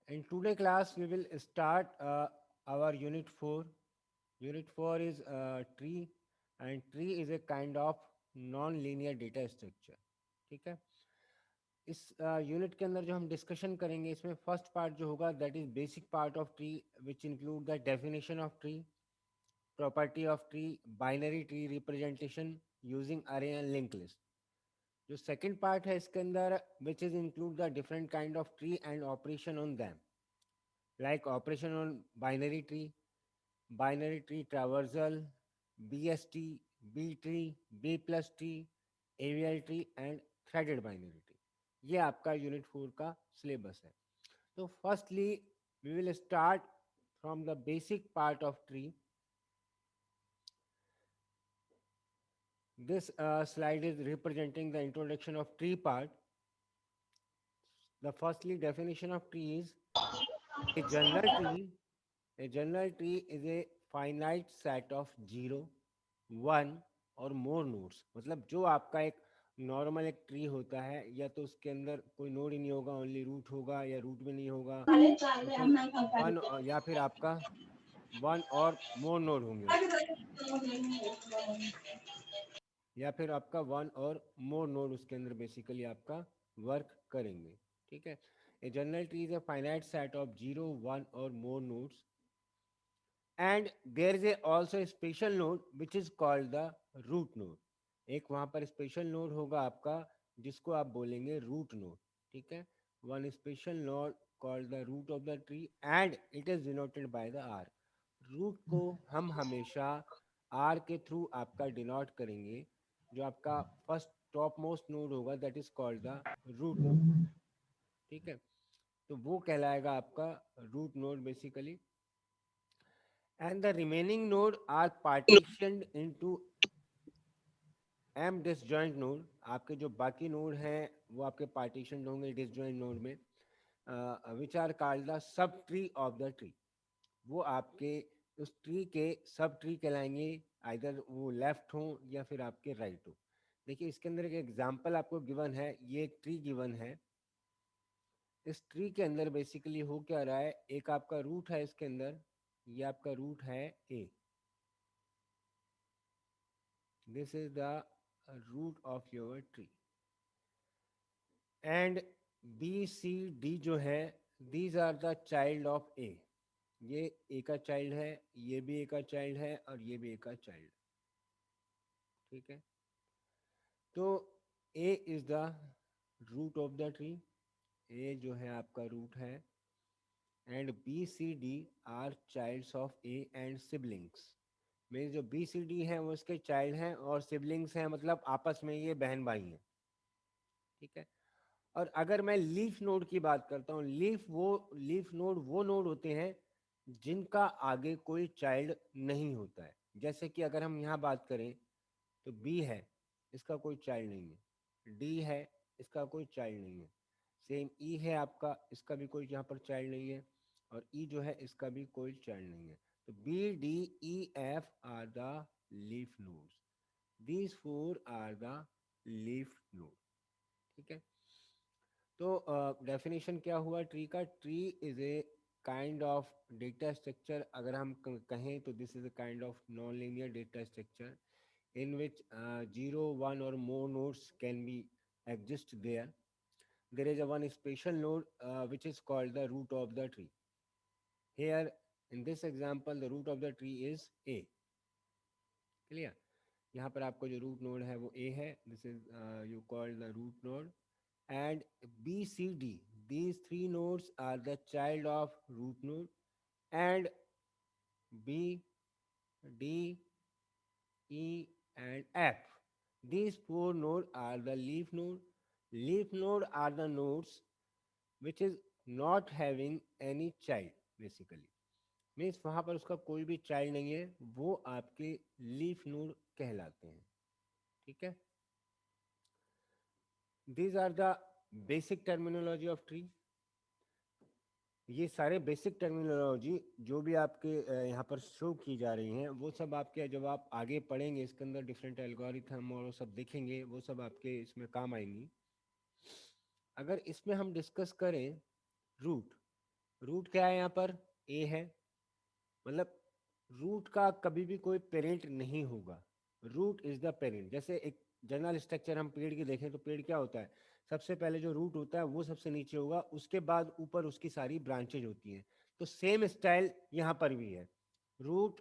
In today class, we will start our unit 4. Unit 4 is tree, and tree is a kind of non-linear data structure. ठीक है. इस unit के अंदर जो हम डिस्कशन करेंगे, इसमें फर्स्ट पार्ट जो होगा that is basic part of tree, which include the definition of tree, property of tree, binary tree representation using अरे एंड लिंक लिस्ट. जो सेकंड पार्ट है इसके अंदर, which is include the different kind of tree and operation on them, like operation on binary tree traversal, BST, B tree, B plus T, AVL tree and threaded binary tree. ये आपका unit 4 का syllabus है. तो firstly we will start from the basic part of tree. This slide is representing the introduction of tree part. The firstly definition of tree is a general tree. A general tree is a finite set of zero, one or more nodes. मतलब जो आपका एक normal एक tree होता है, या तो उसके अंदर कोई नोड ही नहीं होगा, ओनली रूट होगा, या रूट भी नहीं होगा, तो फिर वन, या फिर आपका वन और मोर नोड होंगे उसके, या फिर आपका वन और मोर नोड उसके अंदर बेसिकली आपका वर्क करेंगे. ठीक है. A general tree is a finite set of zero, one or more nodes, and there is a also special node which is called the root node. एक वहां पर special node होगा आपका, जिसको आप बोलेंगे रूट नोड. ठीक है. One special node called the root of the tree and it is denoted by the R. Root को हम हमेशा आर के थ्रू आपका डिनोट करेंगे. जो आपका फर्स्ट टॉप मोस्ट नोड होगा that is called the root node. ठीक है. तो वो कहलाएगा आपका root node basically. And the remaining node are partitioned into m disjoint node. आपके जो बाकी नोड हैं वो आपके पार्टीशन होंगे डिसजॉइंट नोड में, which are called the sub tree of the tree. वो आपके उस ट्री के सब ट्री कहलाएंगे, आइदर वो लेफ्ट हो या फिर आपके राइट हो. देखिए इसके अंदर एक एग्जांपल आपको गिवन है, ये एक ट्री गिवन है. इस ट्री के अंदर बेसिकली हो क्या रहा है, एक आपका रूट है इसके अंदर, ये आपका रूट है ए. This is the root of your tree. And B, C, D जो है, these are the child of A. ये A का चाइल्ड है, ये भी A का चाइल्ड है, और ये भी A का चाइल्ड. ठीक है. तो A is the root of the tree. A जो है आपका रूट है. And B C D are childs of A and siblings. मेरे जो बी सी डी हैं वो इसके चाइल्ड हैं, और सिबलिंग्स हैं मतलब आपस में ये बहन भाई हैं. ठीक है. और अगर मैं लीफ नोड की बात करता हूँ, लीफ नोड वो नोड होते हैं जिनका आगे कोई चाइल्ड नहीं होता है. जैसे कि अगर हम यहाँ बात करें तो बी है, इसका कोई चाइल्ड नहीं है. डी है, इसका कोई चाइल्ड नहीं है. सेम ई है आपका, इसका भी कोई यहाँ पर चाइल्ड नहीं है. और ई जो है इसका भी कोई चाइल्ड नहीं है. तो B D E F are the leaf nodes. These four are the leaf node. ठीक है. तो डेफिनेशन क्या हुआ ट्री का? Tree is a kind of data structure. अगर हम कहें तो this is a kind of non linear data structure in which zero, one or more nodes can be exist there. There is a one special node which is called the root of the tree. Here in this example the root of the tree is A. Clear? यहाँ पर आपको जो root node है वो A है. This is you call the root node. And B, C, D, these three nodes are the child of root node. And B, D, E, and F, these four nodes are the leaf node. Leaf node are the nodes which is not having any child basically. Means वहाँ पर उसका कोई भी child नहीं है, वो आपके leaf node कहलाते हैं. ठीक है. These are the basic terminology of tree. ये सारे बेसिक टर्मिनोलॉजी जो भी आपके यहाँ पर शो की जा रही हैं, वो सब आपके जब आप आगे पढ़ेंगे इसके अंदर डिफरेंट एल्गोरिथम और वो सब देखेंगे, वो सब आपके इसमें काम आएंगी. अगर इसमें हम डिस्कस करें रूट, रूट क्या है यहाँ पर, ए है, मतलब रूट का कभी भी कोई पेरेंट नहीं होगा, रूट इज द पेरेंट। जैसे एक जनरल स्ट्रक्चर हम पेड़ की देखें तो पेड़ क्या होता है, सबसे पहले जो रूट होता है वो सबसे नीचे होगा, उसके बाद ऊपर उसकी सारी ब्रांचेज होती हैं। तो सेम स्टाइल यहाँ पर भी है, root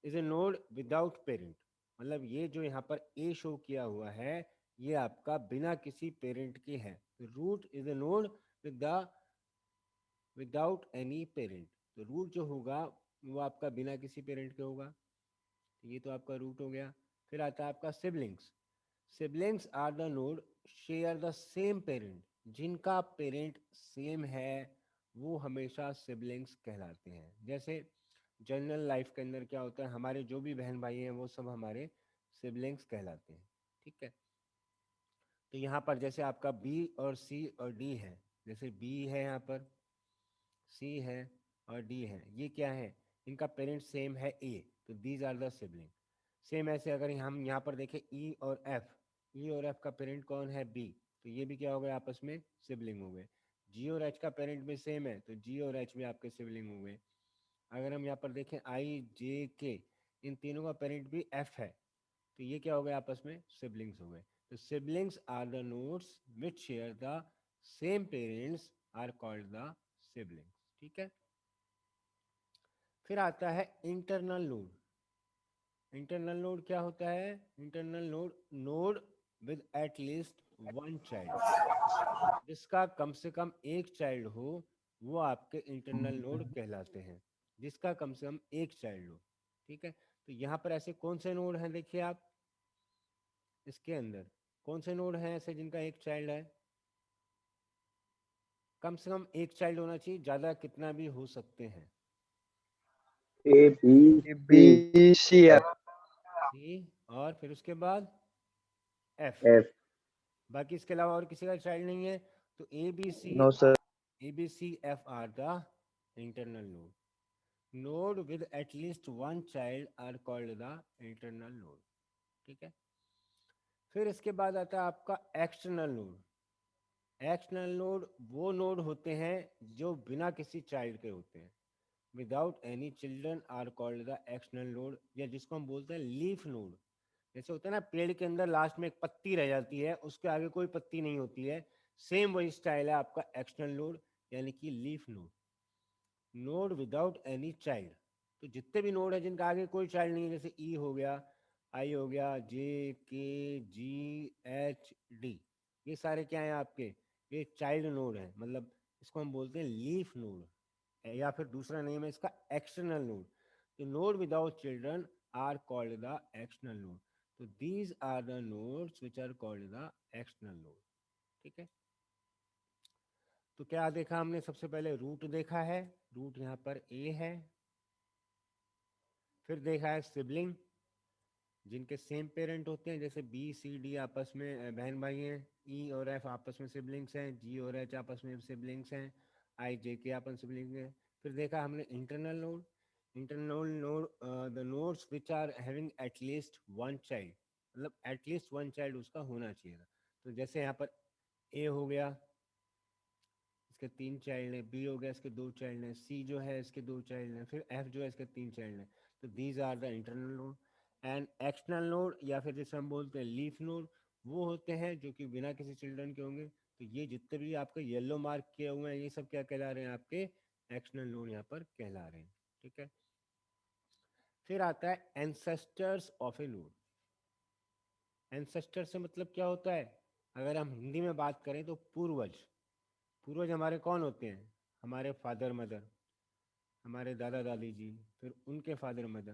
is a node without parent, मतलब ये जो यहाँ पर ए शो किया हुआ है ये आपका बिना किसी पेरेंट के है। Root is a node with the without any parent, तो रूट जो होगा वो आपका बिना किसी पेरेंट के होगा। तो ये तो आपका रूट हो गया। फिर आता है आपका siblings. Siblings are the node share the same parent, जिनका पेरेंट सेम है वो हमेशा सिबलिंग्स कहलाते हैं। जैसे जनरल लाइफ के अंदर क्या होता है, हमारे जो भी बहन भाई हैं वो सब हमारे सिबलिंग्स कहलाते हैं। ठीक है, तो यहाँ पर जैसे आपका बी और सी और डी है, जैसे बी है यहाँ पर, सी है और डी है, ये क्या है, इनका पेरेंट सेम है ए, तो these are the sibling. Same ऐसे अगर हम यहाँ पर देखें ई और एफ, ई और एफ का पेरेंट कौन है, बी, तो ये भी क्या हो गए आपस में सिबलिंग हो गए। जी और एच का पेरेंट भी सेम है तो जी और एच भी आपके सिबलिंग हो गए। अगर हम यहाँ पर देखें आई जे के, इन तीनों का पेरेंट भी एफ है, तो ये क्या हो गया आपस में सिबलिंग्स हो गए। तो siblings are the nodes which share the same parents are called the siblings. ठीक है, फिर आता है इंटरनल नोड। इंटरनल नोड क्या होता है, internal node node with at least one child, जिसका कम से कम एक चाइल्ड हो वो आपके इंटरनल नोड कहलाते हैं, जिसका कम से कम एक चाइल्ड हो। ठीक है, तो यहाँ पर ऐसे कौन से नोड हैं, देखिए आप इसके अंदर कौन से नोड हैं ऐसे जिनका एक चाइल्ड है, कम से कम एक चाइल्ड होना चाहिए, ज़्यादा कितना भी हो सकते हैं। A B B C C F. F C, और फिर उसके बाद एफ, एफ। बाकी इसके अलावा और किसी का चाइल्ड नहीं है। तो A B C, no sir. A B C F are the internal node, node with at least one child are called the internal node. ठीक है, फिर इसके बाद आता है आपका एक्सटर्नल नोड। एक्सटर्नल नोड वो नोड होते हैं जो बिना किसी चाइल्ड के होते हैं, without any children are called the external node, या जिसको हम बोलते हैं लीफ नोड। जैसे होता है ना पेड़ के अंदर लास्ट में एक पत्ती रह जाती है, उसके आगे कोई पत्ती नहीं होती है, सेम वही स्टाइल है आपका एक्सटर्नल नोड यानी कि leaf node, node without any child. तो जितने भी नोड है जिनका आगे कोई चाइल्ड नहीं है, जैसे ई हो गया, आई हो गया, जे के जी एच डी, ये सारे क्या हैं आपके, ये चाइल्ड नोड है, मतलब इसको हम बोलते हैं लीफ नोड, या फिर दूसरा नेम है इसका एक्सटर्नल नोड। तो node without children are called the external node, तो these are the nodes which are called the external node. ठीक है, तो क्या देखा हमने, सबसे पहले रूट देखा है, रूट यहाँ पर ए है। फिर देखा है सिबलिंग, जिनके सेम पेरेंट होते हैं, जैसे बी सी डी आपस में बहन भाई हैं, ई और एफ आपस में सिबलिंग्स हैं, जी और एच आपस में सिबलिंग्स हैं, आई जे के आपस में सिबलिंग्स हैं। फिर देखा हमने internal node, internal node the nodes which are having at least one child, मतलब एट लीस्ट वन चाइल्ड उसका होना चाहिए था। तो जैसे यहाँ पर ए हो गया, इसके तीन चाइल्ड हैं, बी हो गया इसके दो चाइल्ड हैं, सी जो है इसके दो चाइल्ड हैं, फिर एफ जो है इसके तीन चाइल्ड हैं। तो these are the internal node. And external node या फिर जैसे हम बोलते हैं लीफ नोड, वो होते हैं जो कि बिना किसी चिल्ड्रन के होंगे। तो ये जितने भी आपके येलो मार्क किए हुए हैं ये सब क्या कहला रहे हैं, आपके एक्सटर्नल नोड यहाँ पर कहला रहे हैं। ठीक है, फिर आता है ancestors of a node. Ancestor से मतलब क्या होता है, अगर हम हिंदी में बात करें तो पूर्वज। पूर्वज हमारे कौन होते हैं, हमारे फादर मदर, हमारे दादा दादी जी, फिर उनके फादर मदर।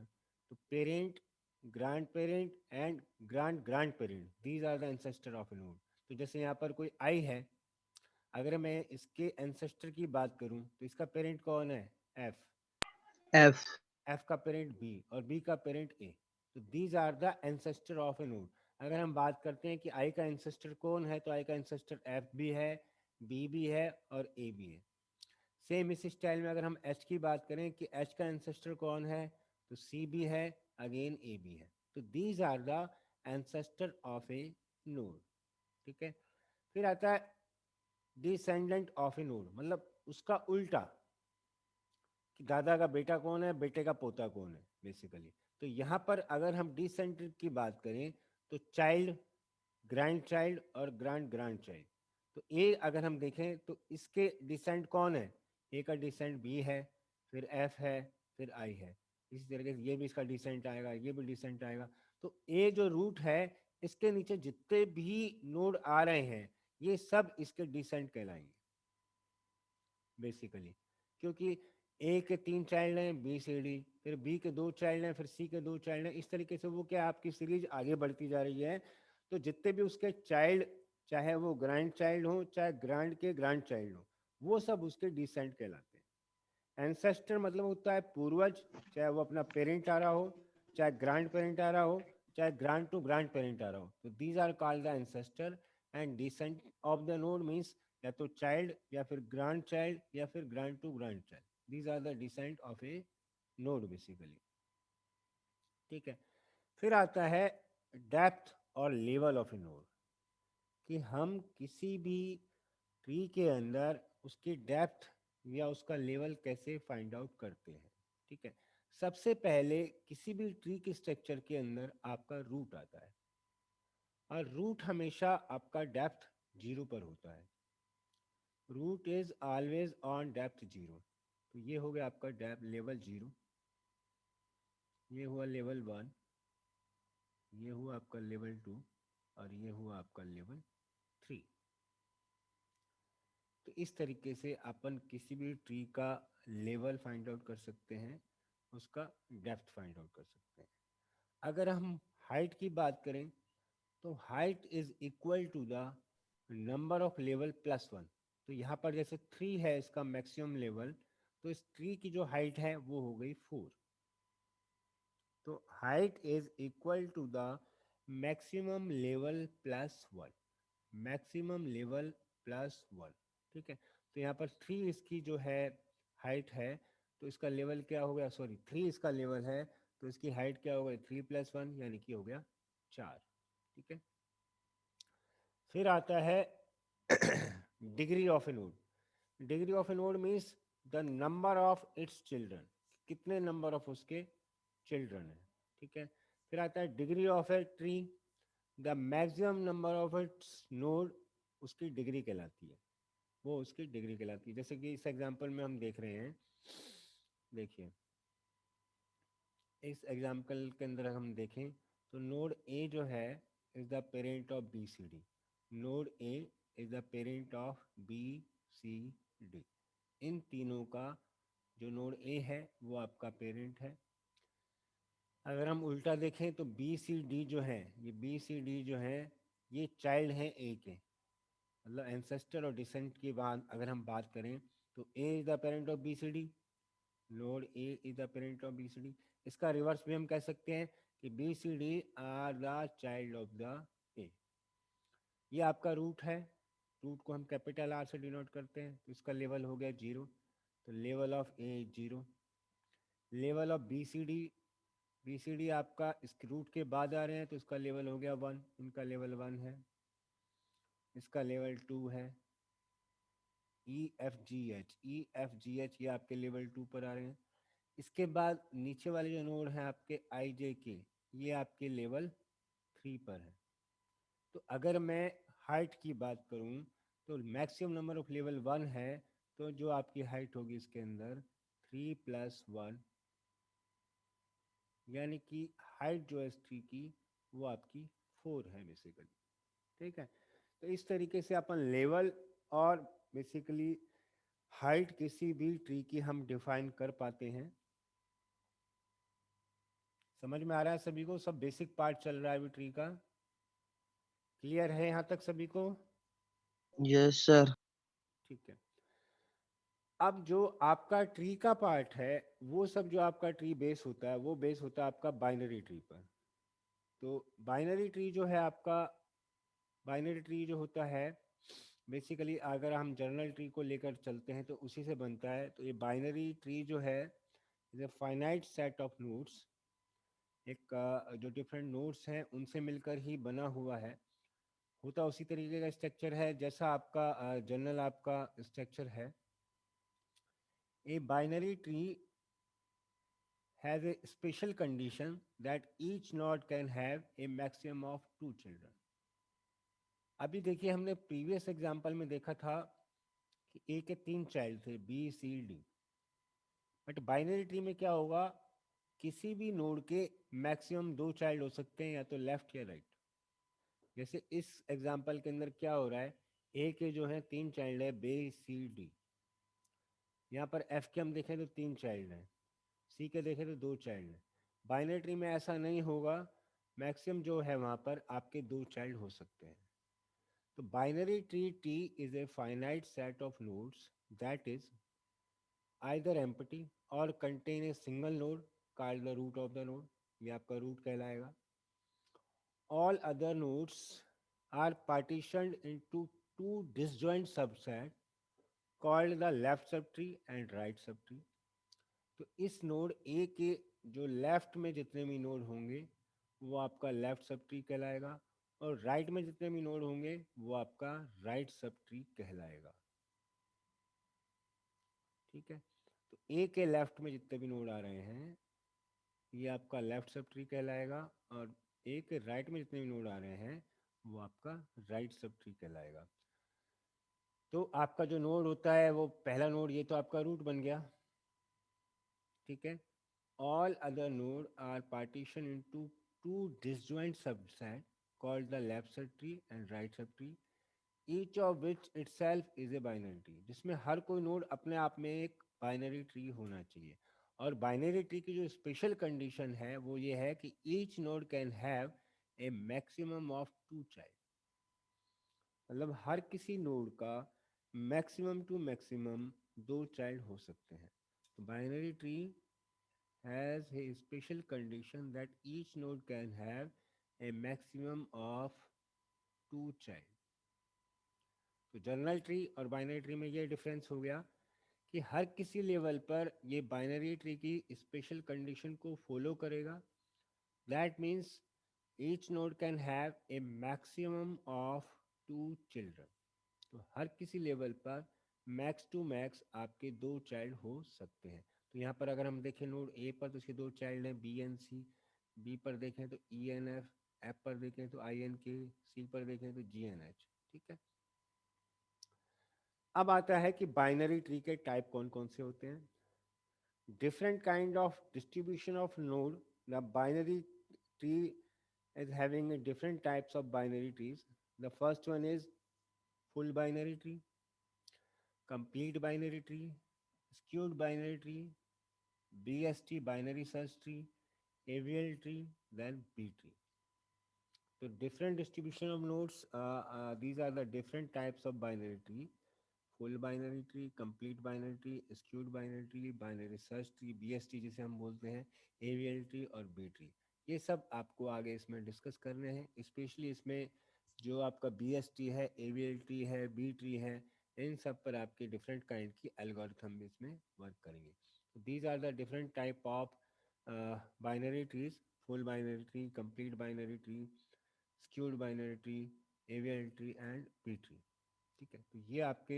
तो parent, grand parent and grand grand parent, these are the ancestor of a node. तो जैसे यहाँ पर कोई आई है, अगर मैं इसके एंसेस्टर की बात करूँ तो इसका पेरेंट कौन है, एफ, एफ। एफ का पेरेंट बी और बी का पेरेंट ए। तो these are the ancestor of a node. अगर हम बात करते हैं कि आई का एंसेस्टर कौन है, तो आई का एंसेस्टर एफ भी है, बी भी है और ए भी है। सेम इस स्टाइल में अगर हम एच की बात करें कि एच का एंसेस्टर कौन है, तो सी भी है, अगेन ए भी है। तो these are the ancestor of a node. ठीक है, फिर आता है डिसेंडेंट ऑफ ए नोड, मतलब उसका उल्टा, कि दादा का बेटा कौन है, बेटे का पोता कौन है बेसिकली। तो यहाँ पर अगर हम डिसेंडेंट की बात करें तो चाइल्ड, ग्रैंड चाइल्ड और ग्रैंड ग्रैंड चाइल्ड। तो ए अगर हम देखें तो इसके डिसेंड कौन है, ए का डिसेंड बी है, फिर एफ है, फिर आई है। इसी तरीके से ये भी इसका डिसेंट आएगा, ये भी डिसेंट आएगा। तो ए जो रूट है, इसके नीचे जितने भी नोड आ रहे हैं ये सब इसके डिसेंट कहलाएंगे बेसिकली। क्योंकि ए के 3 चाइल्ड हैं, बी सी डी, फिर बी के 2 चाइल्ड हैं, फिर सी के 2 चाइल्ड हैं। इस तरीके से वो क्या आपकी सीरीज आगे बढ़ती जा रही है। तो जितने भी उसके चाइल्ड, चाहे वो ग्रैंड चाइल्ड हो चाहे ग्रैंड के ग्रैंड चाइल्ड हो, वो सब उसके डिसेंट कहलाते हैं। एंसेस्टर मतलब होता है पूर्वज, चाहे वो अपना पेरेंट आ रहा हो, चाहे ग्रैंड पेरेंट आ रहा हो, चाहे ग्रैंड टू ग्रैंड पेरेंट आ रहा हो। तो these are called the ancestor. And descent of the node means या तो चाइल्ड या फिर ग्रैंड चाइल्ड या फिर grand to grand child. These are the descent of a node basically. ठीक है। फिर आता है डेप्थ और लेवल ऑफ ए नोड, कि हम किसी भी ट्री के अंदर उसकी डेप्थ या उसका लेवल कैसे फाइंड आउट करते हैं। ठीक है। सबसे पहले किसी भी ट्री के स्ट्रक्चर के अंदर आपका रूट आता है, और रूट हमेशा आपका डेप्थ 0 पर होता है। Root is always on depth 0। तो ये हो गया आपका डेप्थ लेवल 0, ये हुआ लेवल 1, ये हुआ आपका लेवल 2, और ये हुआ आपका लेवल 3। तो इस तरीके से अपन किसी भी ट्री का लेवल फाइंड आउट कर सकते हैं, उसका डेप्थ फाइंड आउट कर सकते हैं। अगर हम हाइट की बात करें तो height is equal to the number of level plus 1। तो यहाँ पर जैसे 3 है इसका मैक्सिमम लेवल, तो इस ट्री की जो हाइट है वो हो गई 4। तो height is equal to the maximum level plus 1, maximum level plus 1। ठीक है। तो यहाँ पर 3 इसकी जो है हाइट है, तो इसका लेवल क्या हो गया, सॉरी 3 इसका लेवल है, तो इसकी हाइट क्या हो गई 3 प्लस 1 यानी कि हो गया 4। ठीक है। फिर आता है degree of a node. Degree of a node means the number of its children, कितने नंबर ऑफ उसके चिल्ड्रन है। ठीक है। फिर आता है degree of a tree, the maximum number of its node, उसकी डिग्री कहलाती है, वो उसकी डिग्री कहलाती है। जैसे कि इस एग्जांपल में हम देख रहे हैं, देखिए इस एग्जांपल के अंदर हम देखें तो नोड ए जो है is the parent of B C D. Node A is the parent of B C D. इन तीनों का जो नोड ए है वो आपका पेरेंट है। अगर हम उल्टा देखें तो बी सी डी जो है, ये बी सी डी जो है ये चाइल्ड है ए के, मतलब एंसेस्टर और डिसेंट की बात अगर हम बात करें तो A is the parent of B C D, node A is the parent of B C D. इसका रिवर्स भी हम कह सकते हैं कि B C D are the child of the A. ये आपका रूट है, रूट को हम कैपिटल आर से डिनोट करते हैं, तो इसका लेवल हो गया 0। तो level of A 0। Level of B C D, B C D आपका इस रूट के बाद आ रहे हैं तो इसका लेवल हो गया 1, इनका लेवल 1 है, इसका लेवल 2 है। E F G H, E F G H ये आपके लेवल 2 पर आ रहे हैं। इसके बाद नीचे वाले जो नोड हैं आपके आई जे के, ये आपके लेवल 3 पर है। तो अगर मैं हाइट की बात करूं तो मैक्सिमम नंबर ऑफ लेवल 1 है, तो जो आपकी हाइट होगी इसके अंदर 3 प्लस 1, यानी कि हाइट जो है इस ट्री की वो आपकी 4 है बेसिकली। ठीक है। तो इस तरीके से अपन लेवल और बेसिकली हाइट किसी भी ट्री की हम डिफाइन कर पाते हैं। समझ में आ रहा है सभी को, सब बेसिक पार्ट चल रहा है अभी ट्री का, क्लियर है यहाँ तक सभी को। yes sir, ठीक है। अब जो आपका ट्री का पार्ट है वो सब जो आपका ट्री बेस होता है वो बेस होता है आपका बाइनरी ट्री पर। तो बाइनरी ट्री जो है आपका, बाइनरी ट्री जो होता है बेसिकली अगर हम जर्नल ट्री को लेकर चलते हैं तो उसी से बनता है। तो ये बाइनरी ट्री जो है is a finite set of nodes, एक जो डिफरेंट नोड्स हैं उनसे मिलकर ही बना हुआ है। होता उसी तरीके का स्ट्रक्चर है जैसा आपका जनरल आपका स्ट्रक्चर है। A binary tree has a special condition that each node can have a maximum of two children. अभी देखिए हमने प्रीवियस एग्जांपल में देखा था कि ए के तीन चाइल्ड थे B C D, but binary tree में क्या होगा, किसी भी नोड के मैक्सिमम दो चाइल्ड हो सकते हैं, या तो लेफ्ट या राइट। जैसे इस एग्जांपल के अंदर क्या हो रहा है, ए के जो है तीन चाइल्ड है बी सी डी, यहाँ पर एफ के हम देखें तो तीन चाइल्ड हैं, सी के देखें तो दो चाइल्ड हैं। बाइनरी ट्री में ऐसा नहीं होगा, मैक्सिमम जो है वहाँ पर आपके दो चाइल्ड हो सकते हैं। तो binary tree T is a finite set of nodes that is either empty or contain a single node called the root of the node, ये आपका root कहलाएगा। All other nodes are partitioned into two disjoint subset called the left subtree and right subtree। तो इस node A के जो left में जितने भी नोड होंगे वो आपका लेफ्ट सबट्री कहलाएगा, और राइट में जितने भी नोड होंगे वो आपका राइट सबट्री कहलाएगा। ठीक है, तो ए के लेफ्ट में जितने भी नोड आ रहे हैं ये आपका लेफ्ट सब ट्री कहलाएगा, और ए के राइट में जितने भी नोड आ रहे हैं वो आपका राइट सब ट्री कहलाएगा। तो आपका जो नोड होता है वो पहला नोड, ये तो आपका रूट बन गया। ठीक है, all other node are partition into two disjoint subset called the left sub tree and right sub tree, each of which itself is a binary tree, जिसमें हर कोई नोड अपने आप में एक बाइनरी ट्री होना चाहिए। और बाइनरी ट्री की जो स्पेशल कंडीशन है वो ये है कि each node can have a maximum of two child, मतलब हर किसी नोड का मैक्सिमम टू मैक्सिमम दो चाइल्ड हो सकते हैं। तो binary tree has a special condition that each node can have a maximum of two child. तो जनरल ट्री और बाइनरी ट्री में ये डिफरेंस हो गया कि हर किसी लेवल पर ये बाइनरी ट्री की स्पेशल कंडीशन को फॉलो करेगा। That means each node can have a maximum of two children. तो हर किसी लेवल पर मैक्स टू मैक्स आपके दो चाइल्ड हो सकते हैं। तो यहाँ पर अगर हम देखें नोड ए पर तो उसके दो चाइल्ड हैं बी एन सी, बी पर देखें तो ई एन एफ, एफ पर देखें तो आई एन के, सी पर देखें तो जी एन एच। ठीक है, अब आता है कि बाइनरी ट्री के टाइप कौन कौन से होते हैं। Different kind of distribution of node, the binary tree is having a different types of binary trees. The first one is full binary tree, complete binary tree, skewed binary tree, BST binary search tree, AVL tree, then B tree. So different distribution of nodes, these are the different types of binary tree. Full binary tree, complete binary tree, skewed binary tree, binary search tree, BST जिसे हम बोलते हैं, AVL tree और B tree, ये सब आपको आगे इसमें डिस्कस करने हैं। स्पेशली इसमें जो आपका बीएसटी है, एवीएल ट्री है, बी ट्री है, इन सब पर आपके डिफरेंट काइंड की एल्गोरिथम भी इसमें वर्क करेंगे। तो these are the different type of binary trees, full binary tree, complete binary tree, skewed binary tree, AVL tree and B tree. ठीक है, तो ये आपके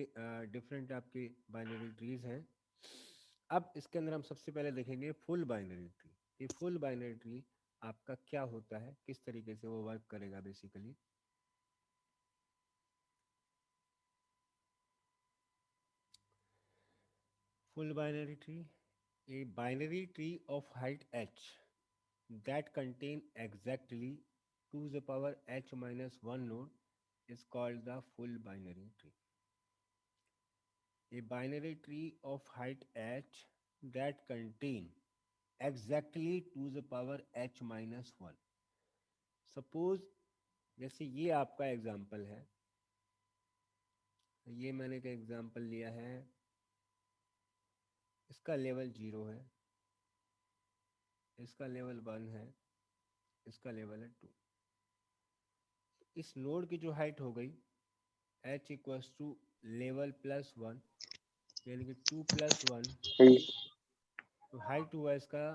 डिफरेंट आपके बाइनरी ट्रीज हैं। अब इसके अंदर हम सबसे पहले देखेंगे फुल बाइनरी ट्री। ये फुल बाइनरी ट्री आपका क्या होता है, किस तरीके से वो वर्क करेगा basically. Full binary tree, a binary tree of height h that contain exactly 2 to the power h minus 1 node is called the full binary tree. A binary tree of height h that contain exactly 2 to the power h minus 1। Suppose जैसे ये आपका example है, ये मैंने का example लिया है, इसका लेवल 0 है, इसका लेवल 1 है, इसका लेवल है 2। इस नोड की जो हाइट हो गई h equals to level plus 1, यानी कि 2 प्लस 1, तो हाइट हुआ इसका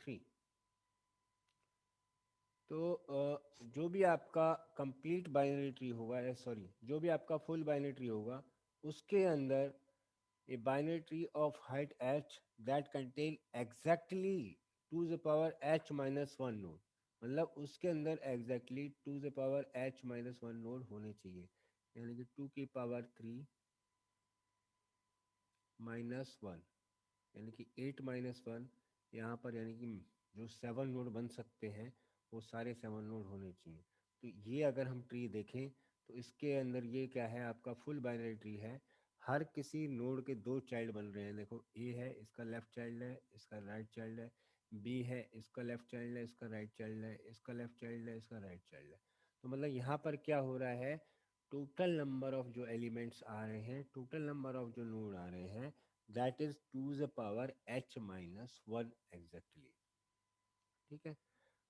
3। तो जो भी आपका कंप्लीट बाइनरी ट्री होगा, सॉरी जो भी आपका फुल बाइनरी ट्री होगा उसके अंदर A binary tree of height h that contain exactly two the power h minus one node, मतलब उसके अंदर exactly two the power h minus one node होने चाहिए, यानी कि टू की पावर थ्री माइनस वन, यानी कि एट माइनस वन यहाँ पर, यानी कि जो सेवन नोड बन सकते हैं वो सारे सेवन नोड होने चाहिए। तो ये अगर हम ट्री देखें तो इसके अंदर ये क्या है, आपका फुल बाइनरी ट्री है। हर किसी नोड के दो चाइल्ड बन रहे हैं, देखो ए है, इसका लेफ्ट चाइल्ड है, इसका राइट चाइल्ड है, बी है, इसका लेफ्ट चाइल्ड है, इसका राइट चाइल्ड है, इसका लेफ्ट चाइल्ड है, इसका राइट चाइल्ड है। तो मतलब यहाँ पर क्या हो रहा है, टोटल नंबर ऑफ जो एलिमेंट्स आ रहे हैं, टोटल नंबर ऑफ जो नोड आ रहे हैं, that is two the power h minus one exactly. ठीक है,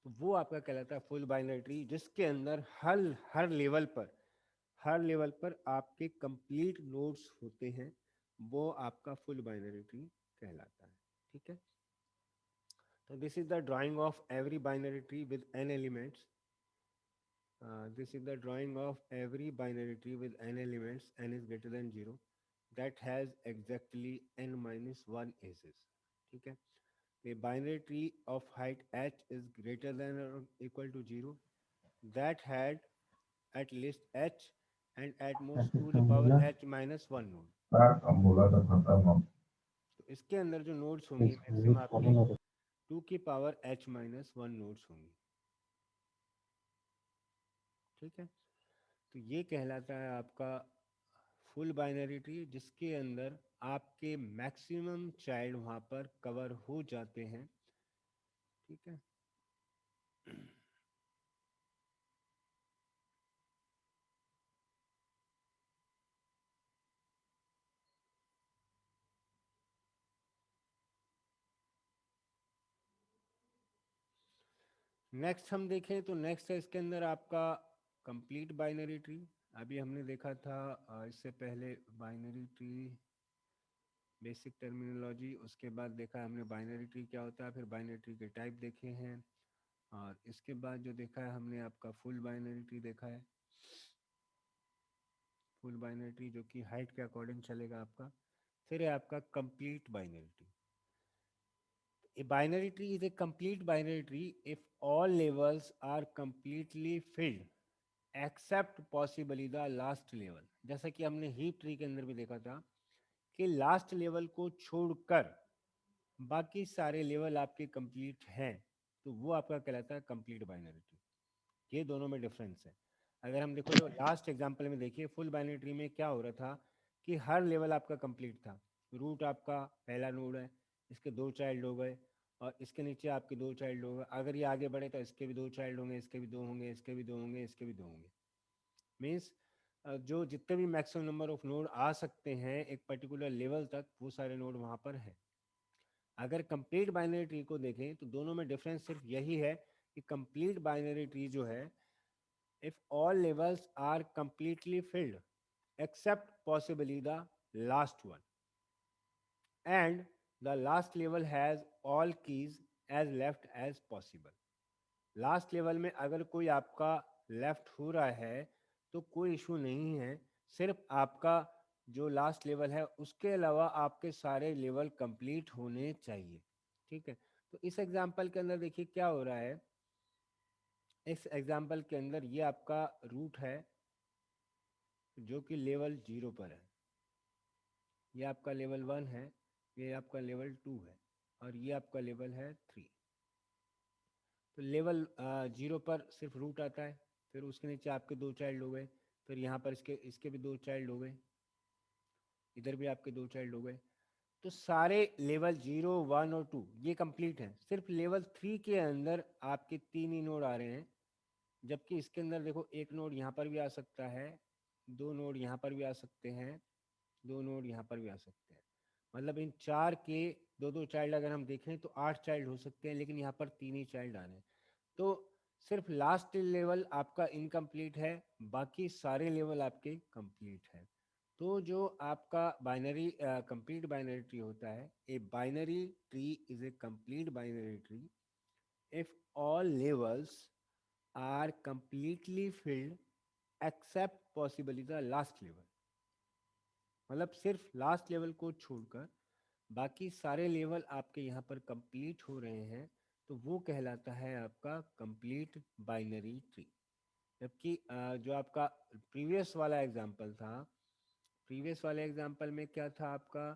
तो वो आपका कहलाता है फुल बाइनरी ट्री, जिसके अंदर हर लेवल पर आपके कंप्लीट नोड्स होते हैं, वो आपका फुल बाइनरी ट्री कहलाता है। ठीक है, तो this is the drying of every binary tree with n elements. This is the drawing of every binary tree with n elements, n is greater than 0, that has exactly n minus 1 aces. ठीक है, a binary tree of height h is greater than or equal to 0, that had at least h and at most to the power h minus 1 node. तो इसके अंदर जो nodes होंगी maximum आपके to की power h minus one nodes होंगी। ठीक है, तो ये कहलाता है आपका फुल बाइनरी ट्री, जिसके अंदर आपके मैक्सिमम चाइल्ड वहाँ पर कवर हो जाते हैं। ठीक है, नेक्स्ट हम देखें तो नेक्स्ट है इसके अंदर आपका कंप्लीट बाइनरी ट्री। अभी हमने देखा था इससे पहले बाइनरी ट्री बेसिक टर्मिनोलॉजी, उसके बाद देखा हमने बाइनरी ट्री क्या होता है, फिर बाइनरी ट्री के टाइप देखे हैं, और इसके बाद जो देखा है हमने आपका फुल बाइनरी ट्री देखा है। फुल बाइनरी ट्री जो कि हाइट के अकॉर्डिंग चलेगा आपका। फिर है आपका complete binary tree. A binary tree is a complete binary tree if all levels are completely filled except possibly the last level। जैसा कि हमने हीप ट्री के अंदर भी देखा था कि लास्ट लेवल को छोड़कर बाकी सारे लेवल आपके कंप्लीट हैं, तो वो आपका कहलाता है कंप्लीट बाइनरी ट्री। ये दोनों में डिफरेंस है। अगर हम देखो जो लास्ट एग्जांपल में देखिए, फुल बाइनरी ट्री में क्या हो रहा था कि हर लेवल आपका कंप्लीट था। रूट आपका पहला नोड है, इसके दो चाइल्ड हो गए, और इसके नीचे आपके दो चाइल्ड हो गए। अगर ये आगे बढ़े तो इसके भी दो चाइल्ड होंगे, इसके भी दो होंगे, इसके भी दो होंगे, इसके भी दो होंगे। मीन्स जो जितने भी मैक्सिमम नंबर ऑफ नोड आ सकते हैं एक पर्टिकुलर लेवल तक, वो सारे नोड वहाँ पर है। अगर कंप्लीट बाइनरी ट्री को देखें तो दोनों में डिफरेंस सिर्फ यही है कि कंप्लीट बाइनरी ट्री जो है, if all levels are completely filled except possibly the last one, and the last level has all keys as left as possible। Last level में अगर कोई आपका लेफ्ट हो रहा है तो कोई इशू नहीं है, सिर्फ आपका जो लास्ट लेवल है उसके अलावा आपके सारे लेवल कंप्लीट होने चाहिए। ठीक है, तो इस एग्जांपल के अंदर देखिए क्या हो रहा है। इस एग्जांपल के अंदर ये आपका रूट है जो कि लेवल जीरो पर है, ये आपका लेवल वन है, ये आपका लेवल टू है, और ये आपका लेवल है थ्री। तो लेवल जीरो पर सिर्फ रूट आता है, फिर उसके नीचे आपके दो चाइल्ड हो गए, फिर यहाँ पर इसके इसके भी दो चाइल्ड हो गए, इधर भी आपके दो चाइल्ड हो गए। तो सारे लेवल जीरो वन और टू ये कंप्लीट हैं। सिर्फ लेवल थ्री के अंदर आपके तीन ही नोड आ रहे हैं, जबकि इसके अंदर देखो एक नोड यहाँ पर भी आ सकता है, दो नोड यहाँ पर भी आ सकते हैं, दो नोड यहाँ पर भी आ सकते हैं। मतलब इन चार के दो दो चाइल्ड अगर हम देखें तो आठ चाइल्ड हो सकते हैं, लेकिन यहाँ पर तीन ही चाइल्ड आ रहे हैं। तो सिर्फ लास्ट लेवल आपका इनकम्प्लीट है, बाकी सारे लेवल आपके कंप्लीट है। तो जो आपका बाइनरी कंप्लीट बाइनरी ट्री होता है, a binary tree is a complete binary tree if all levels are completely filled except possibly the last level। मतलब सिर्फ लास्ट लेवल को छोड़कर बाकी सारे लेवल आपके यहाँ पर कंप्लीट हो रहे हैं, तो वो कहलाता है आपका कंप्लीट बाइनरी ट्री। जबकि जो आपका प्रीवियस वाला एग्जांपल था, प्रीवियस वाले एग्जांपल में क्या था आपका,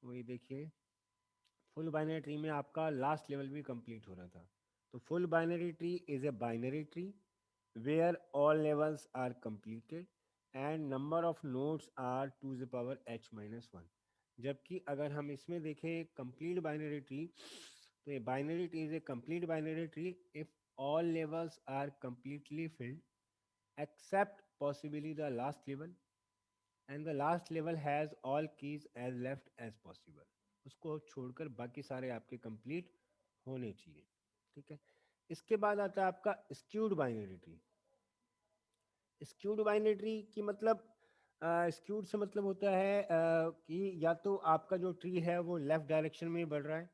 वही देखिए, फुल बाइनरी ट्री में आपका लास्ट लेवल भी कंप्लीट हो रहा था। तो full binary tree is a binary tree where all levels are completed and number of nodes are two the power h minus one. जबकि अगर हम इसमें देखें कंप्लीट बाइनरी ट्री, तो ये binary tree is a complete binary tree if all levels are completely filled except possibly the last level and the last level has all keys as left as possible। उसको छोड़कर बाकी सारे आपके complete होने चाहिए। ठीक है, इसके बाद आता है आपका skewed binary tree. Skewed binary tree की मतलब, स्क्यूड से मतलब होता है कि या तो आपका जो ट्री है वो लेफ्ट डायरेक्शन में बढ़ रहा है,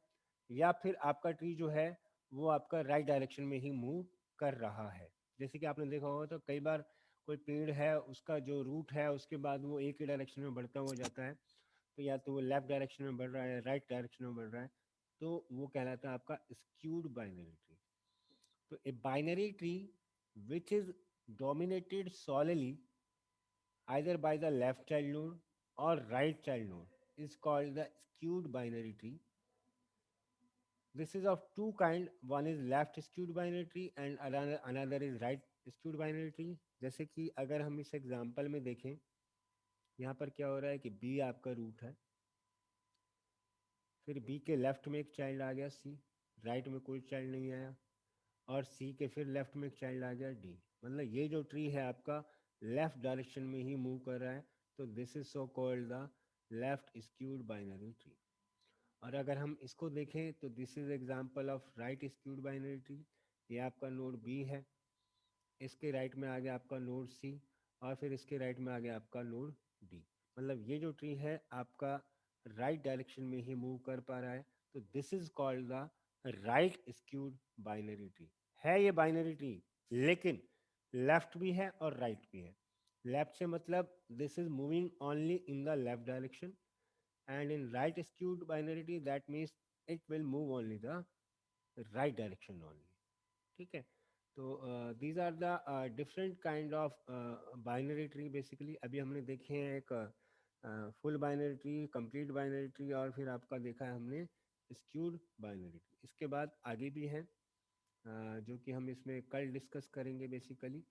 या फिर आपका ट्री जो है वो आपका राइट डायरेक्शन में ही मूव कर रहा है। जैसे कि आपने देखा होगा तो कई बार कोई पेड़ है, उसका जो रूट है उसके बाद वो एक ही डायरेक्शन में बढ़ता हुआ जाता है, तो या तो वो लेफ्ट डायरेक्शन में बढ़ रहा है, राइट डायरेक्शन में बढ़ रहा है, तो वो कहलाता है आपका स्क्यूड बाइनरी ट्री। तो a binary tree which is dominated solely either by the left child node or right child node is called the skewed binary tree. This is of two kind, one is left skewed binary tree and another is right skewed binary tree। जैसे कि अगर हम इस example में देखें, यहाँ पर क्या हो रहा है कि बी आपका रूट है, फिर बी के लेफ्ट में एक चाइल्ड आ गया सी, राइट में कोई चाइल्ड नहीं आया, और सी के फिर लेफ्ट में एक चाइल्ड आ गया डी। मतलब ये जो ट्री है आपका लेफ्ट डायरेक्शन में ही मूव कर रहा है, तो this is so called the left skewed binary tree. और अगर हम इसको देखें तो this is example of right skewed binary tree. ये आपका नोड बी है, इसके राइट में आ गया आपका नोड सी, और फिर इसके राइट में आ गया आपका नोड डी। मतलब ये जो ट्री है आपका राइट डायरेक्शन में ही मूव कर पा रहा है, तो this is called the right skewed binary tree. है ये बाइनरी ट्री, लेकिन लेफ्ट भी है और राइट भी है। लेफ्ट से मतलब this is moving only in the left direction, and in right skewed binary tree that means it will move only the right direction only. ठीक है, तो these are the different kind of binary tree basically. अभी हमने देखे हैं एक full binary tree, complete binary tree, और फिर आपका देखा है हमने स्क्यूड बाइनरी ट्री। इसके बाद आगे भी हैं जो कि हम इसमें कल डिस्कस करेंगे बेसिकली।